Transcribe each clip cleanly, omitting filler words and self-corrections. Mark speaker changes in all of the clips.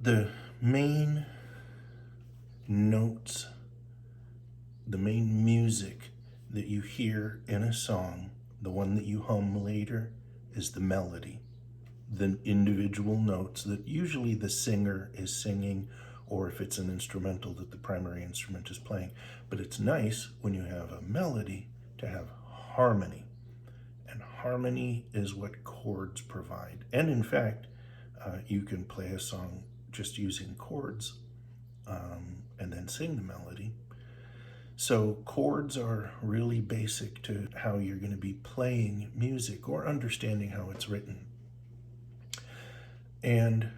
Speaker 1: The main notes, the main music that you hear in a song, the one that you hum later, is the melody. The individual notes that usually the singer is singing, or if it's an instrumental that the primary instrument is playing. But it's nice when you have a melody to have harmony. And harmony is what chords provide. And in fact, you can play a song just using chords and then sing the melody. So chords are really basic to how you're going to be playing music or understanding how it's written. And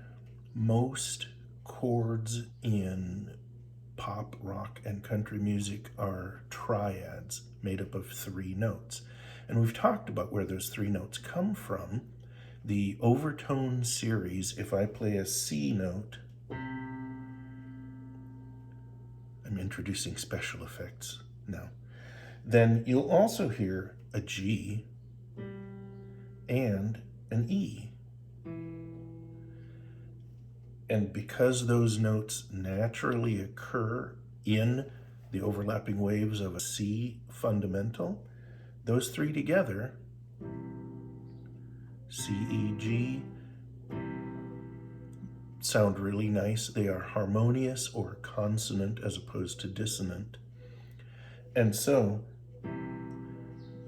Speaker 1: most chords in pop, rock, and country music are triads made up of 3 notes. And we've talked about where those 3 notes come from. The overtone series, if I play a C note, I'm introducing special effects now, then you'll also hear a G and an E. And because those notes naturally occur in the overlapping waves of a C fundamental, those 3 together, C, E, G, sound really nice. They are harmonious or consonant as opposed to dissonant. And so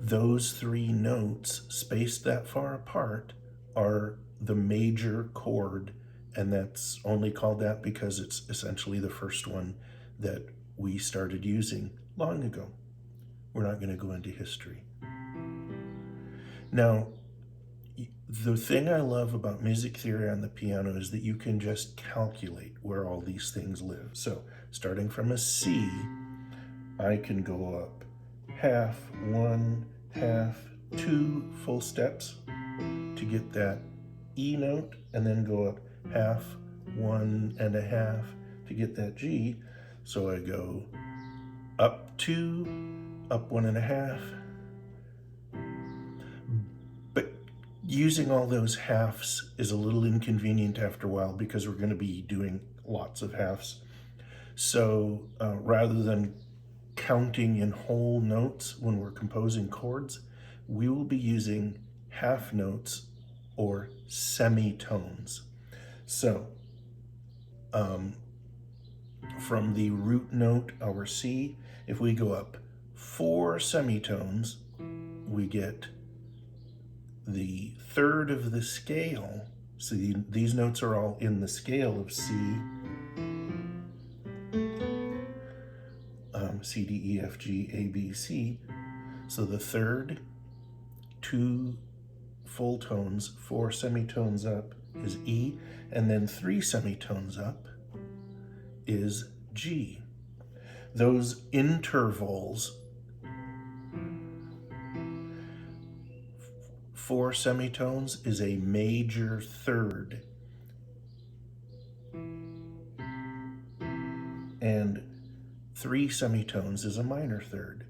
Speaker 1: those 3 notes spaced that far apart are the major chord, and that's only called that because it's essentially the first one that we started using long ago. We're not going to go into history. Now, the thing I love about music theory on the piano is that you can just calculate where all these things live. So starting from a C, I can go up half, 1, half, 2 full steps to get that E note, and then go up half, 1 and a half to get that G. So I go up 2, up 1 and a half. But using all those halves is a little inconvenient after a while because we're going to be doing lots of halves. So rather than counting in whole notes when we're composing chords, we will be using half notes or semitones. So from the root note, our C, if we go up 4 semitones, we get the third of the scale. So these notes are all in the scale of C, C, D, E, F, G, A, B, C. So the third, 2 full tones, 4 semitones up is E, and then 3 semitones up is G. Those intervals, 4 semitones is a major third, and 3 semitones is a minor third.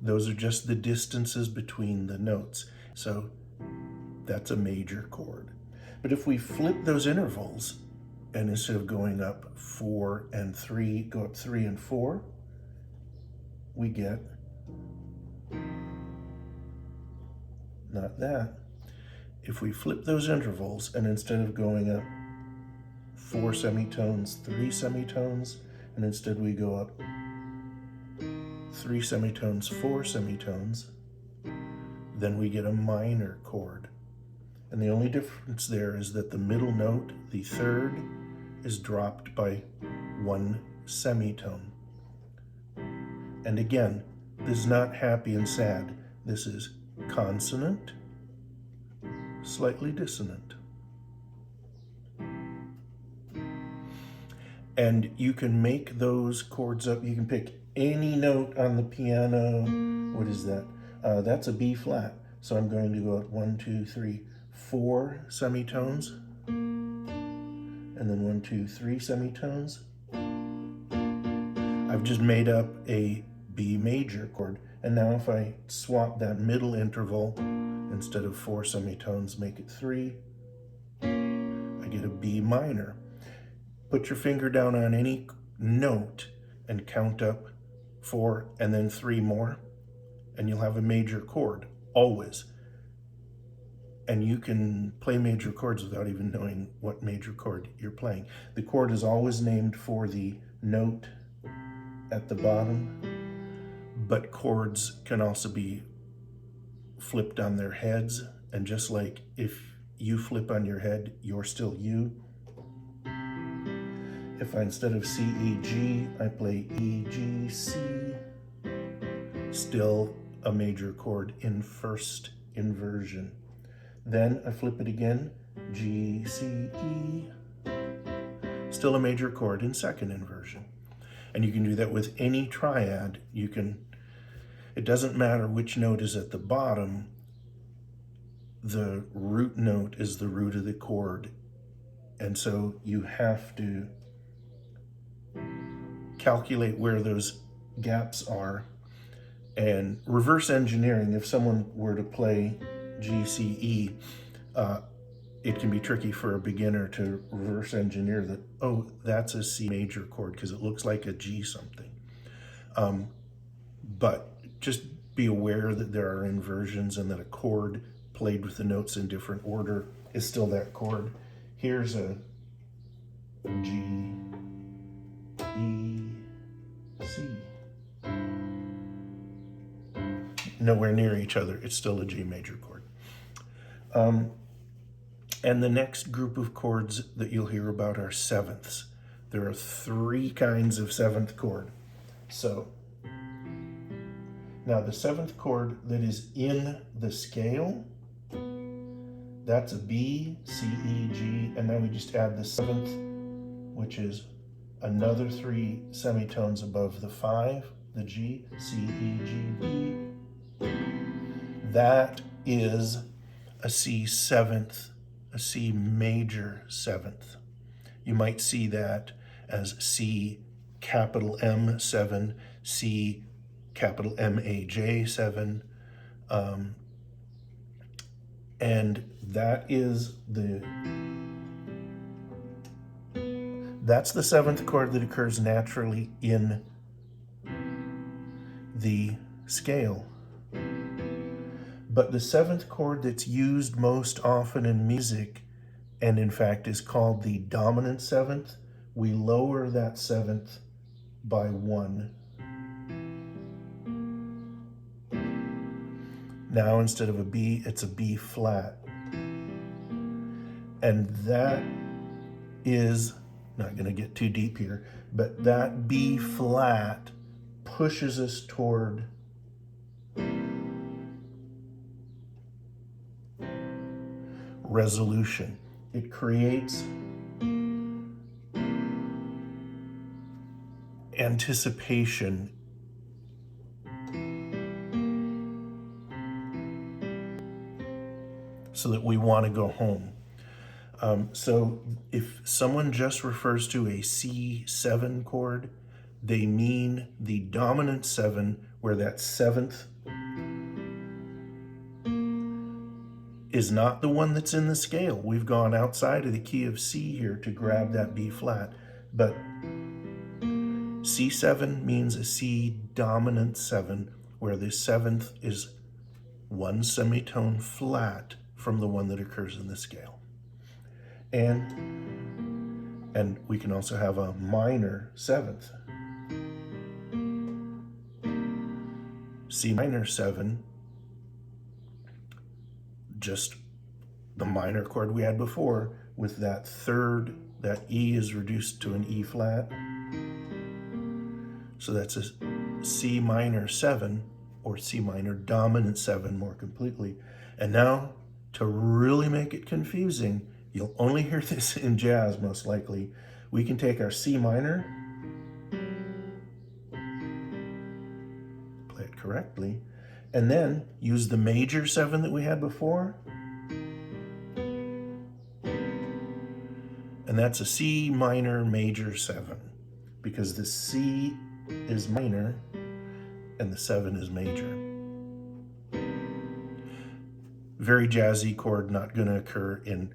Speaker 1: Those are just the distances between the notes. So that's a major chord. But if we flip those intervals, and instead of going up 4 and 3, go up 3 and 4, we get not that. If we flip those intervals, and instead of going up 4 semitones, 3 semitones, and instead we go up 3 semitones, 4 semitones, then we get a minor chord. And the only difference there is that the middle note, the third, is dropped by 1 semitone. And again, this is not happy and sad. This is consonant, slightly dissonant. And you can make those chords up. You can pick any note on the piano. What is that? That's a B flat. So I'm going to go up 1, 2, 3, 4 semitones, and then 1, 2, 3 semitones. I've just made up a B major chord. And now if I swap that middle interval, instead of 4 semitones, make it 3, I get a B minor. Put your finger down on any note and count up 4 and then 3 more, and you'll have a major chord, always. And you can play major chords without even knowing what major chord you're playing. The chord is always named for the note at the bottom, but chords can also be flipped on their heads, and just like if you flip on your head, you're still you. If I, instead of C, E, G, I play E, G, C, still a major chord in first inversion. Then I flip it again, G, C, E, still a major chord in second inversion. And you can do that with any triad. You can, it doesn't matter which note is at the bottom, the root note is the root of the chord. And so you have to calculate where those gaps are. And reverse engineering, if someone were to play G, C, E, it can be tricky for a beginner to reverse engineer that, oh, that's a C major chord because it looks like a G something. But just be aware that there are inversions and that a chord played with the notes in different order is still that chord. Here's a G, E, C. Nowhere near each other, it's still a G major chord. And the next group of chords that you'll hear about are sevenths. There are 3 kinds of seventh chord. So, now the seventh chord that is in the scale, that's a B, C, E, G, and then we just add the 7th, which is another 3 semitones above the 5, the G, C, E, G, B. That is a C 7th, a C major 7th. You might see that as C capital M 7, C capital M-A-J 7, and that's the 7th chord that occurs naturally in the scale. But the 7th chord that's used most often in music, and in fact is called the dominant 7th, we lower that 7th by 1. Now instead of a B, it's a B flat. And that is, not going to get too deep here, but that B flat pushes us toward resolution. It creates anticipation. So that we want to go home. So if someone just refers to a C7 chord, they mean the dominant 7, where that 7th is not the one that's in the scale. We've gone outside of the key of C here to grab that B flat, but C7 means a C dominant 7, where the 7th is 1 semitone flat from the one that occurs in the scale. And we can also have a minor 7th. C minor 7, just the minor chord we had before, with that 3rd, that E is reduced to an E flat. So that's a C minor 7, or C minor dominant 7 more completely. And now, to really make it confusing, you'll only hear this in jazz most likely, we can take our C minor, play it correctly, and then use the major 7 that we had before, and that's a C minor major 7, because the C is minor and the 7 is major. Very jazzy chord, not going to occur in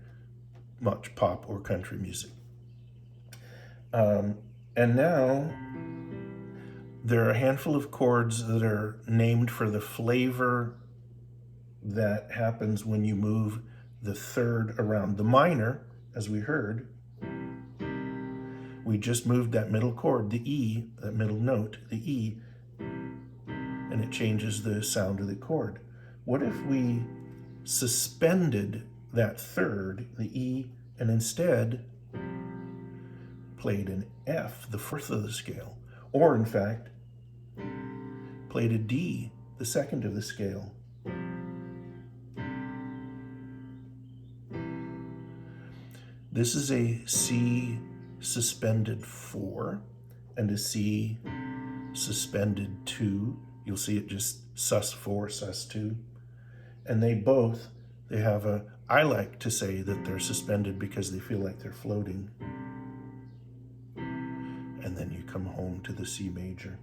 Speaker 1: much pop or country music. And now there are a handful of chords that are named for the flavor that happens when you move the third around. The minor, as we heard, we just moved that middle chord, the E, that middle note, the E, and it changes the sound of the chord. What if we suspended that third, the E, and instead played an F, the fourth of the scale, or in fact, played a D, the second of the scale? This is a C suspended 4 and a C suspended 2. You'll see it just sus4, sus2. And they have a, I like to say that they're suspended because they feel like they're floating. And then you come home to the C major.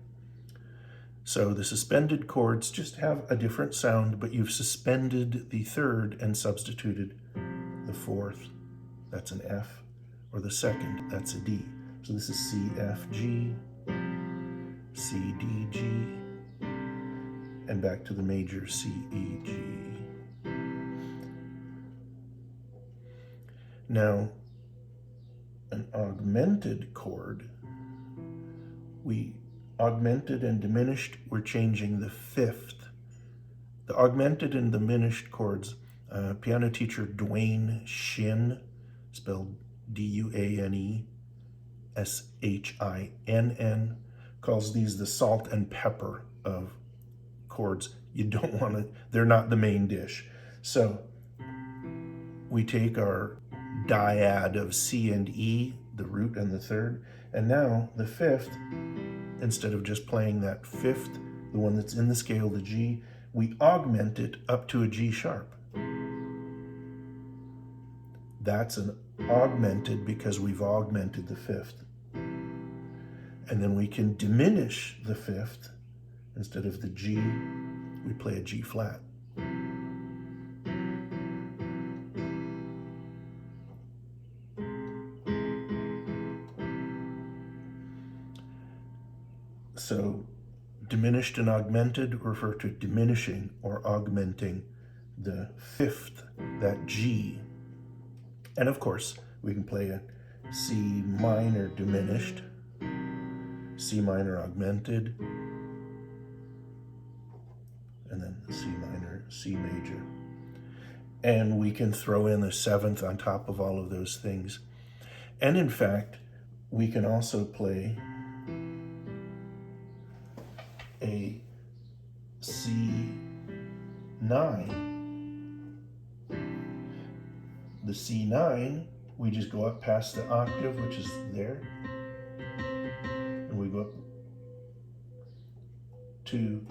Speaker 1: So the suspended chords just have a different sound, but you've suspended the third and substituted the fourth. That's an F, or the second, that's a D. So this is C, F, G, C, D, G, and back to the major, C, E, G. Now, an augmented chord, we augmented and diminished, we're changing the fifth. The augmented and diminished chords, piano teacher Dwayne Shin, spelled D-U-A-N-E-S-H-I-N-N, calls these the salt and pepper of chords. You don't want to, they're not the main dish. So we take our dyad of C and E, the root and the third, and now the fifth, instead of just playing that fifth, the one that's in the scale, the G, we augment it up to a G sharp. That's an augmented because we've augmented the fifth. And then we can diminish the fifth. Instead of the G, we play a G flat. So diminished and augmented refer to diminishing or augmenting the fifth, that G. And of course, we can play a C minor diminished, C minor augmented, and then C minor, C major. And we can throw in the seventh on top of all of those things. And in fact, we can also play a C9. The C9, we just go up past the octave, which is there, and we go up to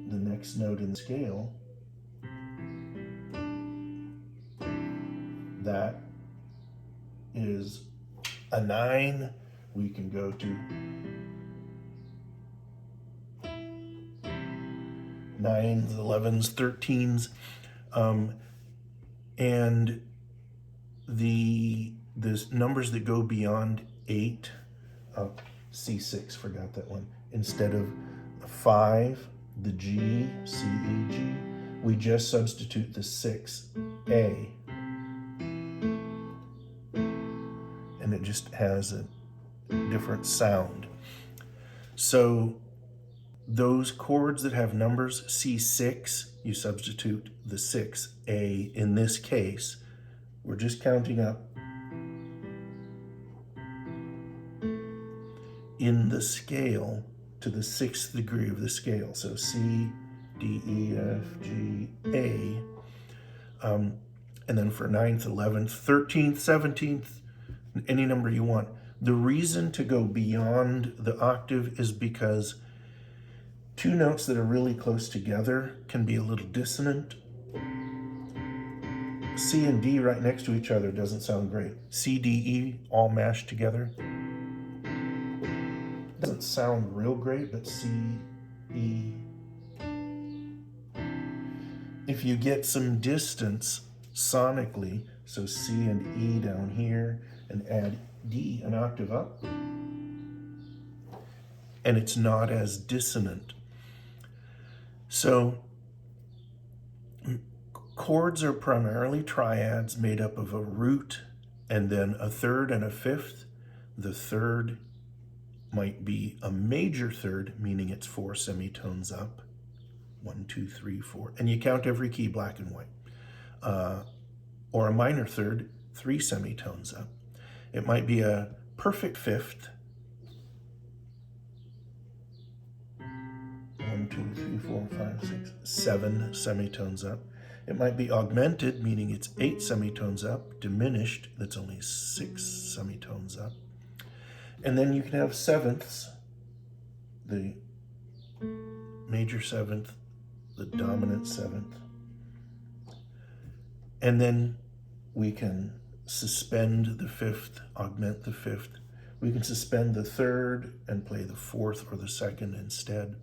Speaker 1: the next note in the scale. That is a 9. We can go to 9s, 11s, 13s, and the numbers that go beyond 8, C6, forgot that one. Instead of 5, the G, C, E, G, we just substitute the 6, A. And it just has a different sound. So those chords that have numbers, C6, you substitute the 6, A in this case. We're just counting up in the scale to the 6th degree of the scale. So C, D, E, F, G, A. And then for 9th, 11th, 13th, 17th, any number you want. The reason to go beyond the octave is because two notes that are really close together can be a little dissonant. C and D right next to each other doesn't sound great. C, D, E all mashed together doesn't sound real great, but C, E. If you get some distance, sonically, so C and E down here, and add D an octave up, and it's not as dissonant. So chords are primarily triads made up of a root and then a third and a fifth. The third might be a major third, meaning it's 4 semitones up. 1, 2, 3, 4. And you count every key black and white. Or a minor third, 3 semitones up. It might be a perfect fifth. 1, 2, 3, 4, 5, 6, 7 semitones up. It might be augmented, meaning it's 8 semitones up. Diminished, that's only 6 semitones up. And then you can have sevenths, the major seventh, the dominant seventh. And then we can suspend the fifth, augment the fifth. We can suspend the third and play the fourth or the second instead.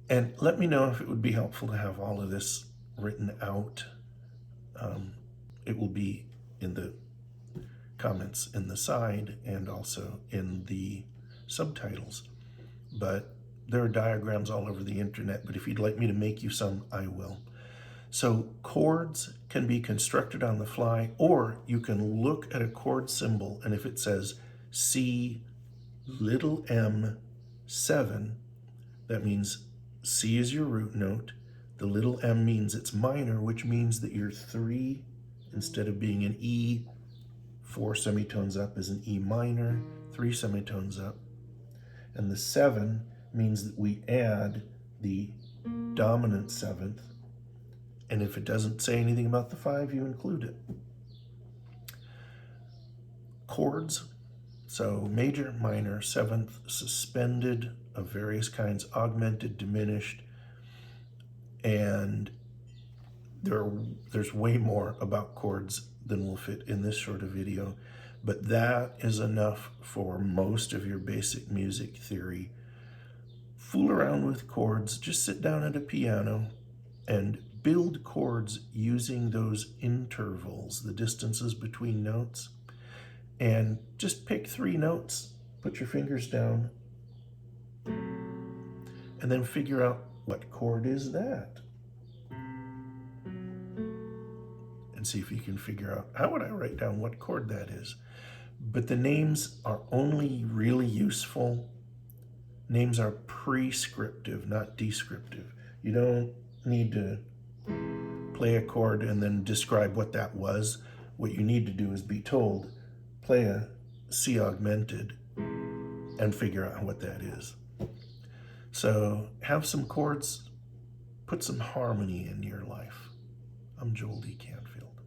Speaker 1: And let me know if it would be helpful to have all of this written out. It will be in the comments in the side and also in the subtitles. But there are diagrams all over the internet, but if you'd like me to make you some, I will. So chords can be constructed on the fly, or you can look at a chord symbol, and if it says C little m 7, that means C is your root note. The little m means it's minor, which means that your 3, instead of being an E, 4 semitones up is an E minor, 3 semitones up. And the 7 means that we add the dominant seventh. And if it doesn't say anything about the 5, you include it. Chords, so major, minor, seventh, suspended of various kinds, augmented, diminished, and there's way more about chords than will fit in this short of video, but that is enough for most of your basic music theory. Fool around with chords, just sit down at a piano and build chords using those intervals, the distances between notes, and just pick 3 notes, put your fingers down, and then figure out what chord is that. And see if you can figure out, how would I write down what chord that is? But the names are only really useful. Names are prescriptive, not descriptive. You don't need to play a chord and then describe what that was. What you need to do is be told, play a C augmented and figure out what that is. So have some chords, put some harmony in your life. I'm Joel D. Canfield.